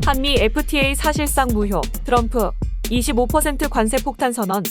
한미 FTA 사실상 무효, 트럼프 25% 관세 폭탄 선언.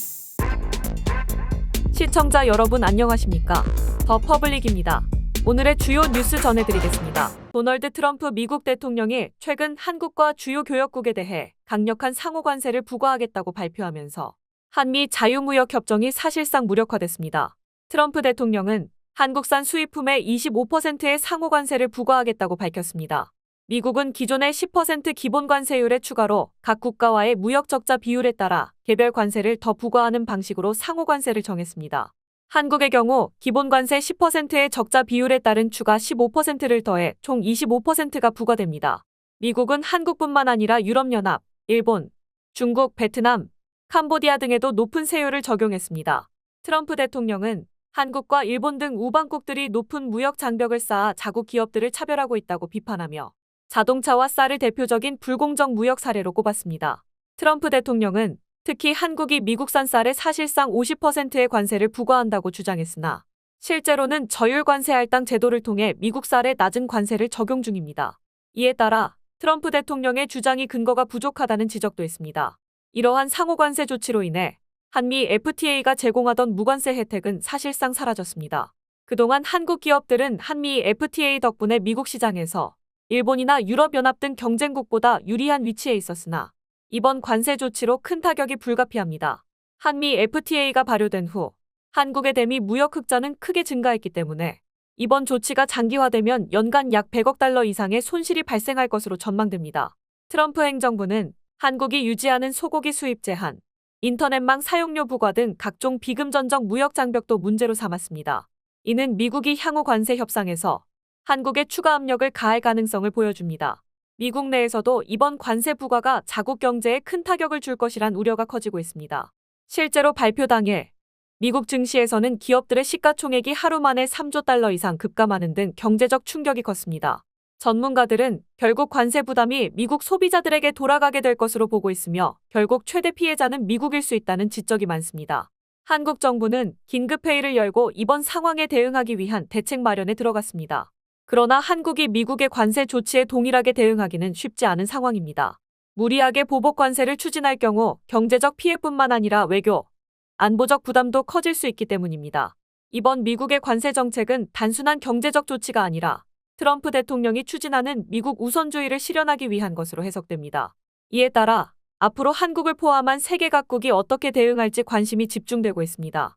시청자 여러분 안녕하십니까? 더 퍼블릭입니다. 오늘의 주요 뉴스 전해드리겠습니다. 도널드 트럼프 미국 대통령이 최근 한국과 주요 교역국에 대해 강력한 상호 관세를 부과하겠다고 발표하면서 한미 자유무역협정이 사실상 무력화됐습니다. 트럼프 대통령은 한국산 수입품에 25%의 상호 관세를 부과하겠다고 밝혔습니다. 미국은 기존의 10% 기본 관세율에 추가로 각 국가와의 무역 적자 비율에 따라 개별 관세를 더 부과하는 방식으로 상호 관세를 정했습니다. 한국의 경우 기본 관세 10%의 적자 비율에 따른 추가 15%를 더해 총 25%가 부과됩니다. 미국은 한국뿐만 아니라 유럽연합, 일본, 중국, 베트남, 캄보디아 등에도 높은 세율을 적용했습니다. 트럼프 대통령은 한국과 일본 등 우방국들이 높은 무역 장벽을 쌓아 자국 기업들을 차별하고 있다고 비판하며 자동차와 쌀을 대표적인 불공정 무역 사례로 꼽았습니다. 트럼프 대통령은 특히 한국이 미국산 쌀에 사실상 50%의 관세를 부과한다고 주장했으나 실제로는 저율 관세 할당 제도를 통해 미국 쌀에 낮은 관세를 적용 중입니다. 이에 따라 트럼프 대통령의 주장이 근거가 부족하다는 지적도 있습니다. 이러한 상호 관세 조치로 인해 한미 FTA가 제공하던 무관세 혜택은 사실상 사라졌습니다. 그동안 한국 기업들은 한미 FTA 덕분에 미국 시장에서 일본이나 유럽연합 등 경쟁국보다 유리한 위치에 있었으나 이번 관세 조치로 큰 타격이 불가피합니다. 한미 FTA가 발효된 후 한국의 대미 무역 흑자는 크게 증가했기 때문에 이번 조치가 장기화되면 연간 약 100억 달러 이상의 손실이 발생할 것으로 전망됩니다. 트럼프 행정부는 한국이 유지하는 소고기 수입 제한, 인터넷망 사용료 부과 등 각종 비금전적 무역 장벽도 문제로 삼았습니다. 이는 미국이 향후 관세 협상에서 한국에 추가 압력을 가할 가능성을 보여줍니다. 미국 내에서도 이번 관세 부과가 자국 경제에 큰 타격을 줄 것이란 우려가 커지고 있습니다. 실제로 발표 당일 미국 증시에서는 기업들의 시가총액이 하루 만에 3조 달러 이상 급감하는 등 경제적 충격이 컸습니다. 전문가들은 결국 관세 부담이 미국 소비자들에게 돌아가게 될 것으로 보고 있으며 결국 최대 피해자는 미국일 수 있다는 지적이 많습니다. 한국 정부는 긴급회의를 열고 이번 상황에 대응하기 위한 대책 마련에 들어갔습니다. 그러나 한국이 미국의 관세 조치에 동일하게 대응하기는 쉽지 않은 상황입니다. 무리하게 보복 관세를 추진할 경우 경제적 피해뿐만 아니라 외교, 안보적 부담도 커질 수 있기 때문입니다. 이번 미국의 관세 정책은 단순한 경제적 조치가 아니라 트럼프 대통령이 추진하는 미국 우선주의를 실현하기 위한 것으로 해석됩니다. 이에 따라 앞으로 한국을 포함한 세계 각국이 어떻게 대응할지 관심이 집중되고 있습니다.